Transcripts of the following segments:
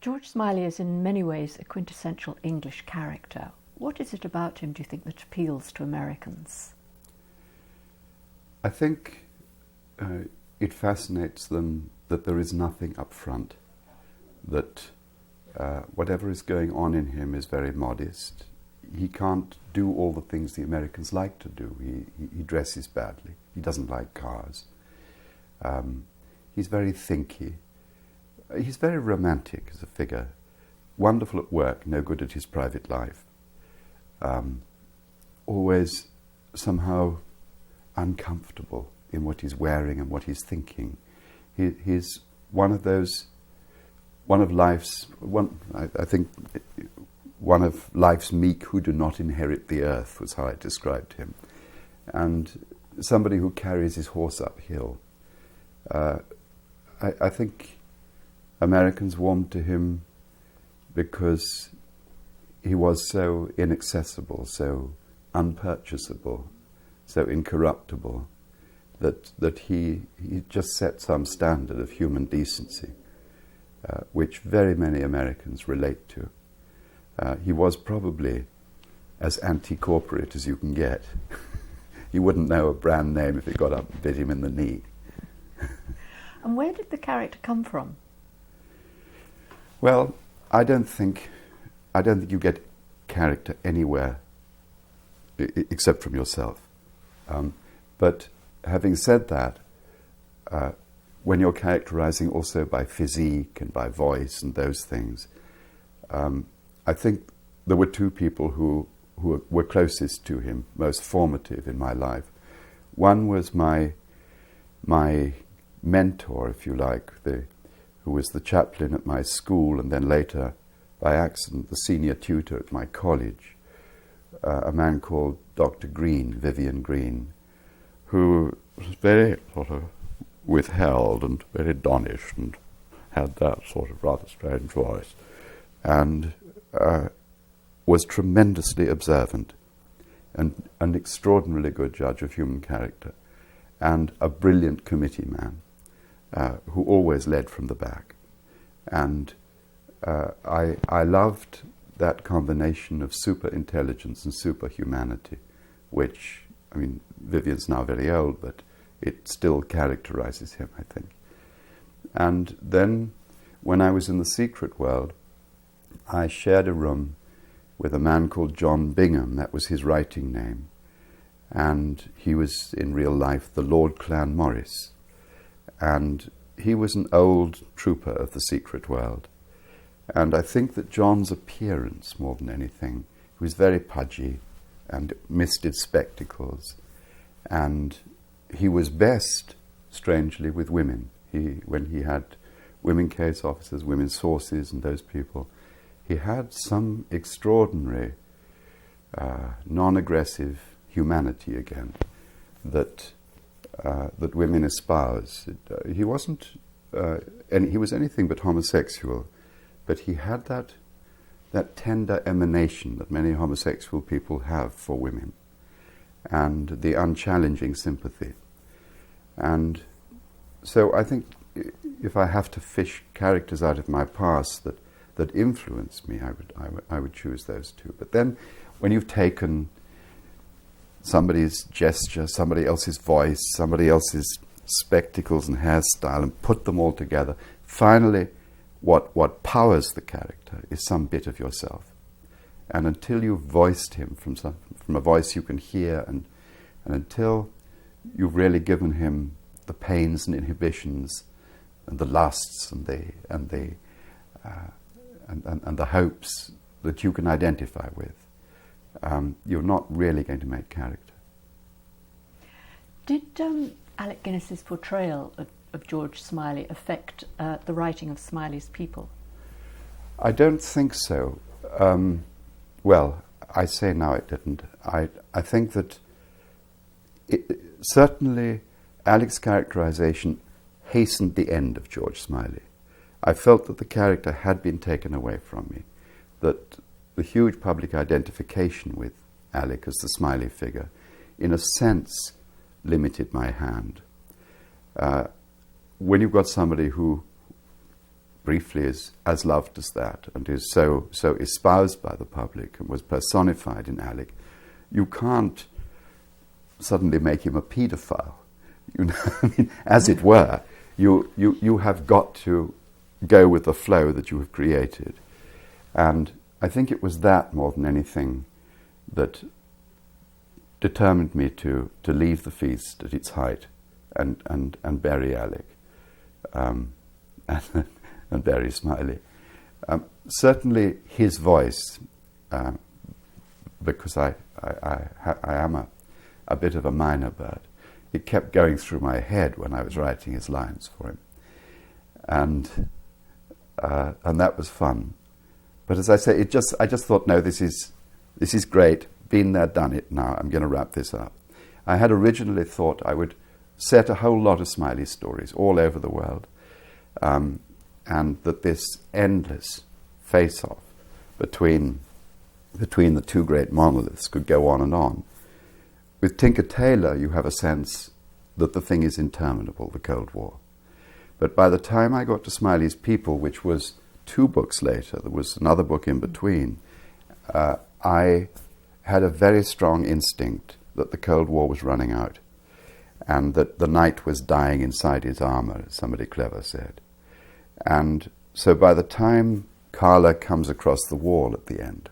George Smiley is in many ways a quintessential English character. What is it about him, do you think, that appeals to Americans? I think it fascinates them that there is nothing up front, that whatever is going on in him is very modest. He can't do all the things the Americans like to do. He dresses badly. He doesn't like cars. He's very thinky. He's very romantic as a figure. Wonderful at work, no good at his private life. Always somehow uncomfortable in what he's wearing and what he's thinking. He's one of life's meek who do not inherit the earth, was how I described him. And somebody who carries his horse uphill. I think Americans warmed to him because he was so inaccessible, so unpurchasable, so incorruptible, that he just set some standard of human decency, which very many Americans relate to. He was probably as anti-corporate as you can get. He wouldn't know a brand name if it got up and bit him in the knee. And where did the character come from? Well, I don't think you get character anywhere except from yourself. But having said that, when you're characterizing also by physique and by voice and those things, I think there were two people who were closest to him, most formative in my life. One was my mentor, if you like, who was the chaplain at my school and then later, by accident, the senior tutor at my college, a man called Dr. Green, Vivian Green, who was very sort of withheld and very donnish and had that sort of rather strange voice, and was tremendously observant and an extraordinarily good judge of human character, and a brilliant committee man who always led from the back. And I loved that combination of super intelligence and superhumanity, which, I mean, Vivian's now very old, but it still characterizes him, I think. And then, when I was in the secret world, I shared a room with a man called John Bingham. That was his writing name. And he was, in real life, the Lord Clanmorris. And he was an old trooper of the secret world. And I think that John's appearance, more than anything, he was very pudgy and misted spectacles. And he was best, strangely, with women. When he had women case officers, women's sources, and those people, he had some extraordinary, non-aggressive humanity again that women espouse. He wasn't, he was anything but homosexual, but he had that tender emanation that many homosexual people have for women, and the unchallenging sympathy. And so I think if I have to fish characters out of my past that influenced me, I would choose those two. But then when you've taken somebody's gesture, somebody else's voice, somebody else's spectacles and hairstyle, and put them all together, finally what powers the character is some bit of yourself. And until you've voiced him from a voice you can hear, and until you've really given him the pains and inhibitions and the lusts and the hopes that you can identify with, you're not really going to make character. Did Alec Guinness's portrayal of George Smiley affect the writing of Smiley's people? I don't think so. Well, I say now it didn't. I think that certainly Alec's characterization hastened the end of George Smiley. I felt that the character had been taken away from me, that the huge public identification with Alec as the Smiley figure, in a sense, limited my hand. When you've got somebody who briefly is as loved as that and is so espoused by the public and was personified in Alec, you can't suddenly make him a paedophile. You know, I mean, as it were, you have got to go with the flow that you have created. And I think it was that more than anything that determined me to leave the feast at its height and bury Alec and bury Smiley. Certainly his voice, because I am a bit of a minor bird, it kept going through my head when I was writing his lines for him. And that was fun. But as I say, I just thought, no, this is great. Been there, done it. Now I'm going to wrap this up. I had originally thought I would set a whole lot of Smiley stories all over the world, and that this endless face-off between the two great monoliths could go on and on. With Tinker Tailor, you have a sense that the thing is interminable, the Cold War. But by the time I got to Smiley's People, which was 2 books later, there was another book in between, I had a very strong instinct that the Cold War was running out and that the knight was dying inside his armour, as somebody clever said. And so by the time Carla comes across the wall at the end,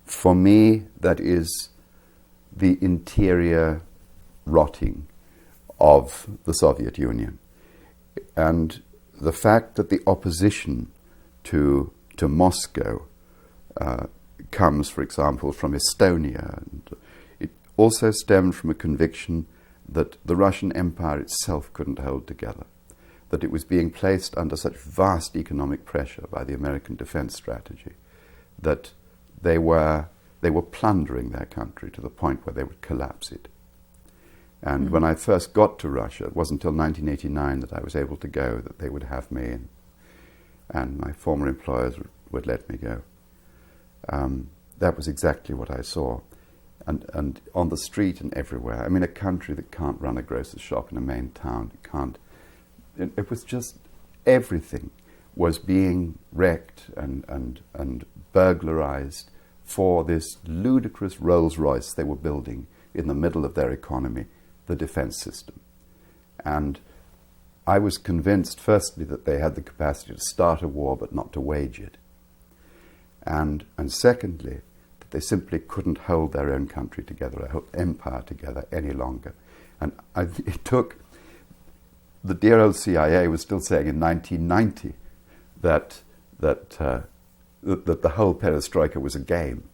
for me that is the interior rotting of the Soviet Union. And the fact that the opposition to Moscow comes, for example, from Estonia, and it also stemmed from a conviction that the Russian Empire itself couldn't hold together, that it was being placed under such vast economic pressure by the American defense strategy that they were plundering their country to the point where they would collapse it. And when I first got to Russia, it wasn't until 1989 that I was able to go, that they would have me in, and my former employers would let me go. That was exactly what I saw. And on the street and everywhere. I mean, a country that can't run a grocer's shop in a main town, it was just, everything was being wrecked and burglarized for this ludicrous Rolls-Royce they were building in the middle of their economy, the defense system. And I was convinced, firstly, that they had the capacity to start a war but not to wage it. And secondly, that they simply couldn't hold their own country together, their whole empire together any longer. And it took, the dear old CIA was still saying in 1990 that the whole perestroika was a game,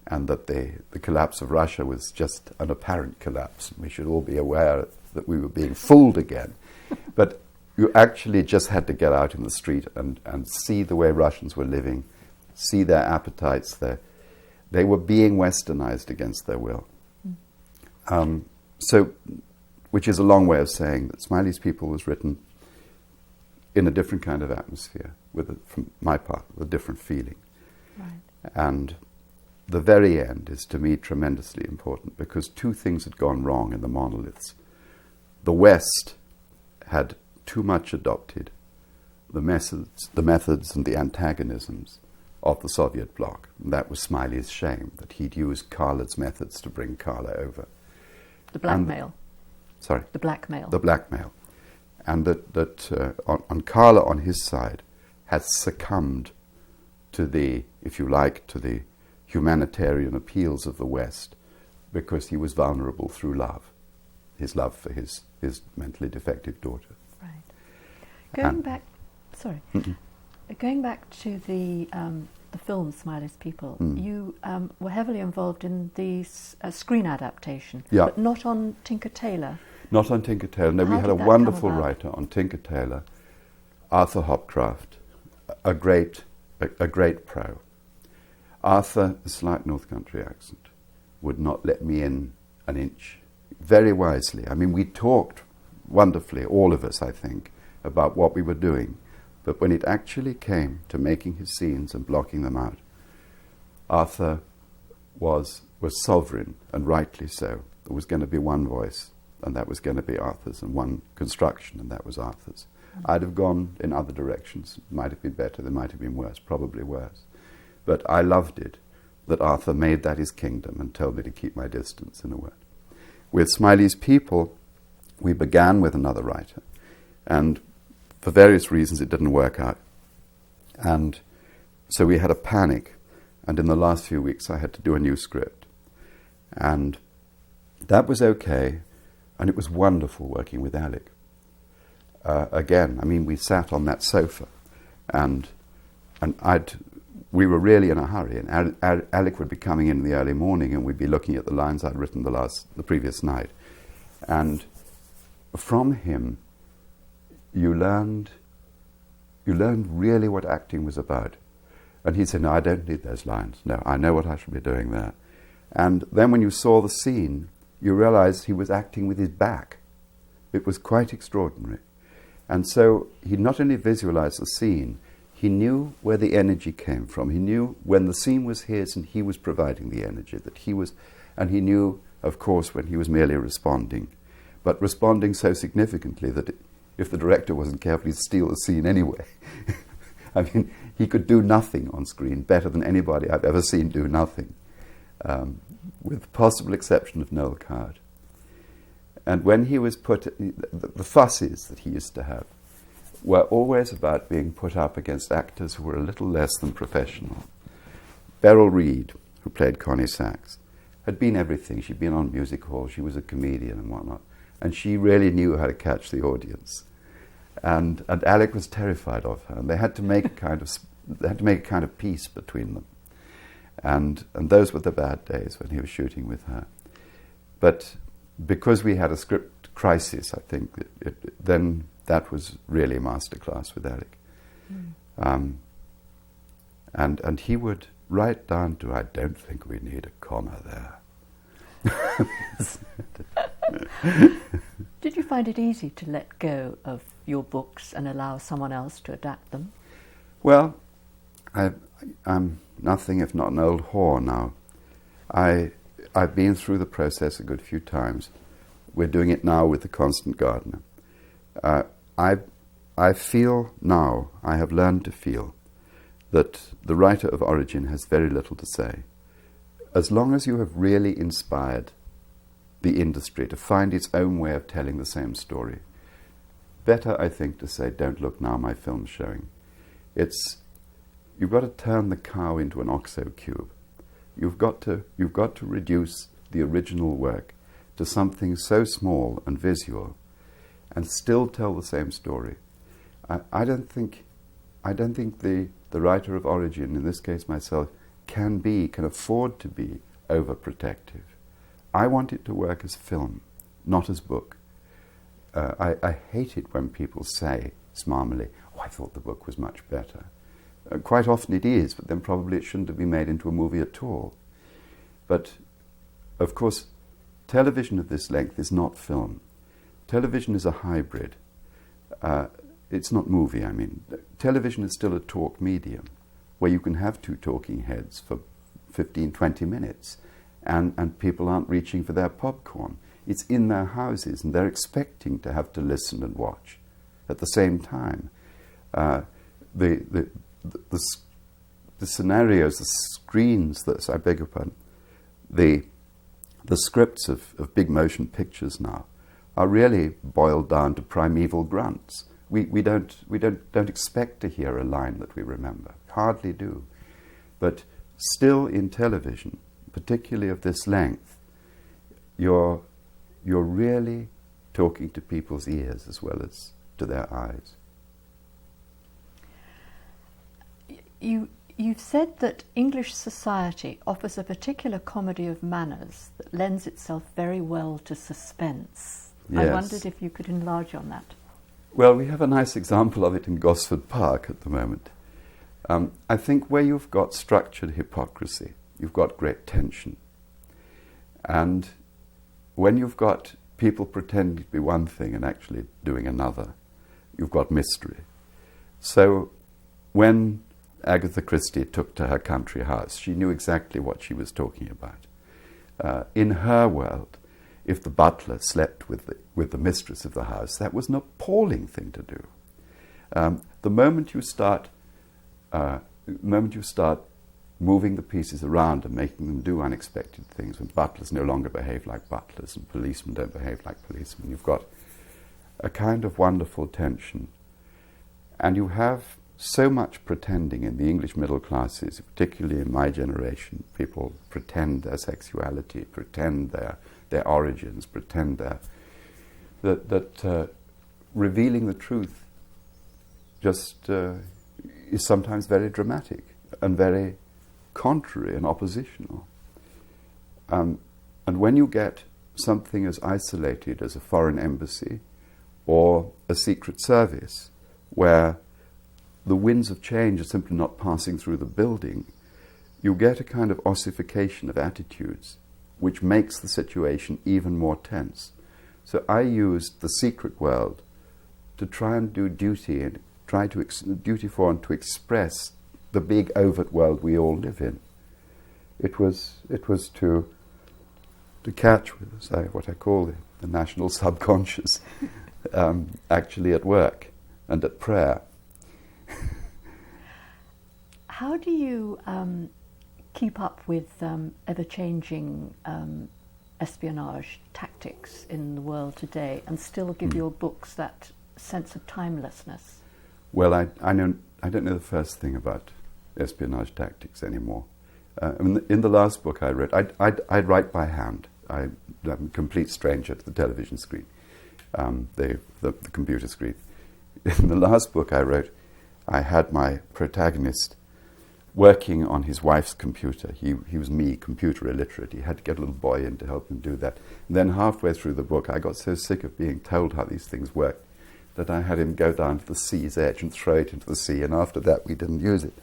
and that the collapse of Russia was just an apparent collapse. We should all be aware that we were being fooled again. But you actually just had to get out in the street and see the way Russians were living, see their appetites. They were being westernized against their will. So, which is a long way of saying that Smiley's People was written in a different kind of atmosphere, from my part, with a different feeling. Right. And the very end is, to me, tremendously important, because 2 things had gone wrong in the monoliths. The West had too much adopted the methods and the antagonisms of the Soviet bloc. And that was Smiley's shame, that he'd used Carla's methods to bring Carla over. The blackmail. Sorry? The blackmail. The blackmail. And that on Carla, on his side, had succumbed to the, if you like, to the humanitarian appeals of the West, because he was vulnerable through love, his love for his mentally defective daughter. Right. Going back to the film Smiley's People, you were heavily involved in the screen adaptation, but not on Tinker Tailor. Not on Tinker Tailor. No, we had a wonderful writer on Tinker Tailor, Arthur Hopcroft, a great pro. Arthur, a slight North Country accent, would not let me in an inch, very wisely. I mean, we talked wonderfully, all of us, I think, about what we were doing. But when it actually came to making his scenes and blocking them out, Arthur was sovereign, and rightly so. There was going to be one voice, and that was going to be Arthur's, and one construction, and that was Arthur's. I'd have gone in other directions. Might have been better, they might have been worse, probably worse. But I loved it, that Arthur made that his kingdom and told me to keep my distance, in a word. With Smiley's People, we began with another writer, and for various reasons it didn't work out. And so we had a panic, and in the last few weeks I had to do a new script. And that was okay, and it was wonderful working with Alec. Again, I mean, we sat on that sofa, and we were really in a hurry, and Alec would be coming in the early morning, and we'd be looking at the lines I'd written the previous night. And from him, you learned really what acting was about. And he said, no, I don't need those lines. No, I know what I should be doing there. And then when you saw the scene, you realized he was acting with his back. It was quite extraordinary. And so he not only visualized the scene, he knew where the energy came from. He knew when the scene was his and he was providing the energy, and he knew, of course, when he was merely responding, but responding so significantly that if the director wasn't careful, he'd steal the scene anyway. I mean, he could do nothing on screen better than anybody I've ever seen do nothing, with the possible exception of Noel Coward. And when he was the fusses that he used to have were always about being put up against actors who were a little less than professional. Beryl Reid, who played Connie Sachs, had been everything. She'd been on music hall, she was a comedian and whatnot, and she really knew how to catch the audience. And Alec was terrified of her, and they had to make a kind of peace between them. And those were the bad days when he was shooting with her. But because we had a script crisis, I think, then that was really a masterclass with Alec. And he would write down to, I don't think we need a comma there. Did you find it easy to let go of your books and allow someone else to adapt them? Well, I'm nothing if not an old whore now. I've been through the process a good few times. We're doing it now with The Constant Gardener. I feel now, I have learned to feel, that the writer of origin has very little to say. As long as you have really inspired the industry to find its own way of telling the same story, better, I think, to say, don't look now, my film's showing. You've got to turn the cow into an OXO cube. You've got to reduce the original work to something so small and visual, and still tell the same story. I don't think the writer of origin, in this case myself, can afford to be overprotective. I want it to work as film, not as book. I hate it when people say, smarmily, oh, I thought the book was much better. Quite often it is, but then probably it shouldn't have been made into a movie at all. But, of course, television of this length is not film. Television is a hybrid. It's not movie, I mean. Television is still a talk medium, where you can have two talking heads for 15, 20 minutes, and people aren't reaching for their popcorn. It's in their houses, and they're expecting to have to listen and watch at the same time. The scenarios, the screens, I beg your pardon, the scripts of big motion pictures now are really boiled down to primeval grunts. We don't expect to hear a line that we remember, hardly do. But still in television, particularly of this length, you're really talking to people's ears as well as to their eyes. You've said that English society offers a particular comedy of manners that lends itself very well to suspense. Yes. I wondered if you could enlarge on that. Well, we have a nice example of it in Gosford Park at the moment. I think where you've got structured hypocrisy, you've got great tension. And when you've got people pretending to be one thing and actually doing another, you've got mystery. So when Agatha Christie took to her country house, she knew exactly what she was talking about. In her world, if the butler slept with the mistress of the house, that was an appalling thing to do. The moment you start moving the pieces around and making them do unexpected things, when butlers no longer behave like butlers and policemen don't behave like policemen, you've got a kind of wonderful tension. And you have so much pretending in the English middle classes, particularly in my generation. People pretend their sexuality, pretend their origins, pretend that revealing the truth just is sometimes very dramatic and very contrary and oppositional. And when you get something as isolated as a foreign embassy or a secret service, where the winds of change are simply not passing through the building, you get a kind of ossification of attitudes which makes the situation even more tense. So I used the secret world to try and do duty and try to duty for and to express the big overt world we all live in. It was to catch what I call the national subconscious actually at work and at prayer. How do you keep up with ever-changing espionage tactics in the world today and still give your books that sense of timelessness? Well, I don't know the first thing about espionage tactics anymore. In the last book I wrote, I'd write by hand. I'm a complete stranger to the television screen, the computer screen. In the last book I wrote, I had my protagonist working on his wife's computer. He was computer illiterate. He had to get a little boy in to help him do that. And then halfway through the book, I got so sick of being told how these things worked that I had him go down to the sea's edge and throw it into the sea. And after that, we didn't use it.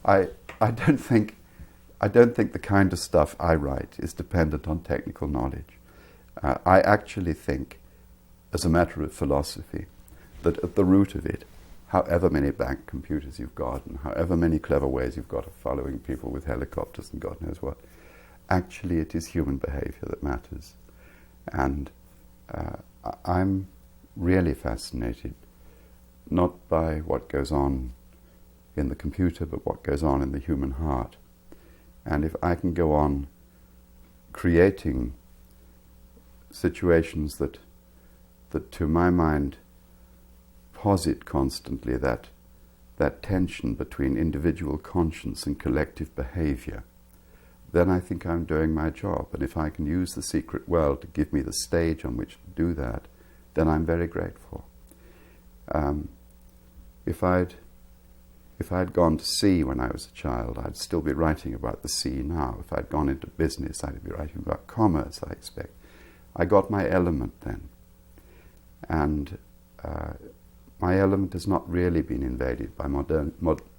I don't think the kind of stuff I write is dependent on technical knowledge. I actually think, as a matter of philosophy, that at the root of it, however many bank computers you've got and however many clever ways you've got of following people with helicopters and God knows what, actually it is human behavior that matters. And I'm really fascinated not by what goes on in the computer, but what goes on in the human heart. And if I can go on creating situations that to my mind posit constantly that tension between individual conscience and collective behavior, then I think I'm doing my job. And if I can use the secret world to give me the stage on which to do that, then I'm very grateful. If I'd gone to sea when I was a child, I'd still be writing about the sea now. If I'd gone into business, I'd be writing about commerce, I expect. I got my element then. And my element has not really been invaded by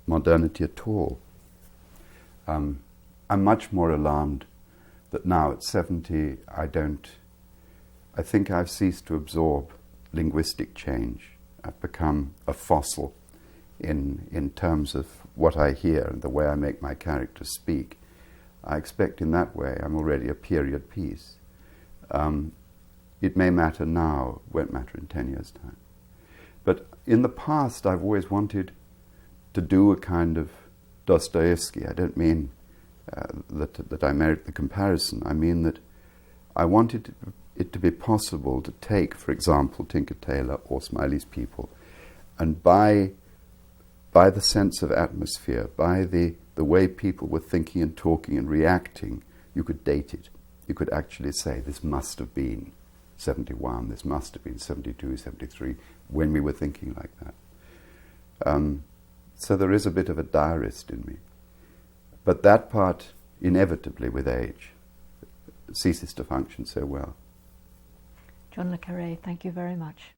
modernity at all. I'm much more alarmed that now at 70 I think I've ceased to absorb linguistic change. I've become a fossil in terms of what I hear and the way I make my characters speak. I expect in that way I'm already a period piece. It may matter now, won't matter in 10 years' time. But in the past I've always wanted to do a kind of Dostoevsky. I don't mean that I merit the comparison. I mean that I wanted it to be possible to take, for example, Tinker Tailor or Smiley's People, and by the sense of atmosphere, by the way people were thinking and talking and reacting, you could date it. You could actually say, this must have been 71, this must have been 72, 73, when we were thinking like that. So there is a bit of a diarist in me. But that part, inevitably with age, ceases to function so well. John le Carré, thank you very much.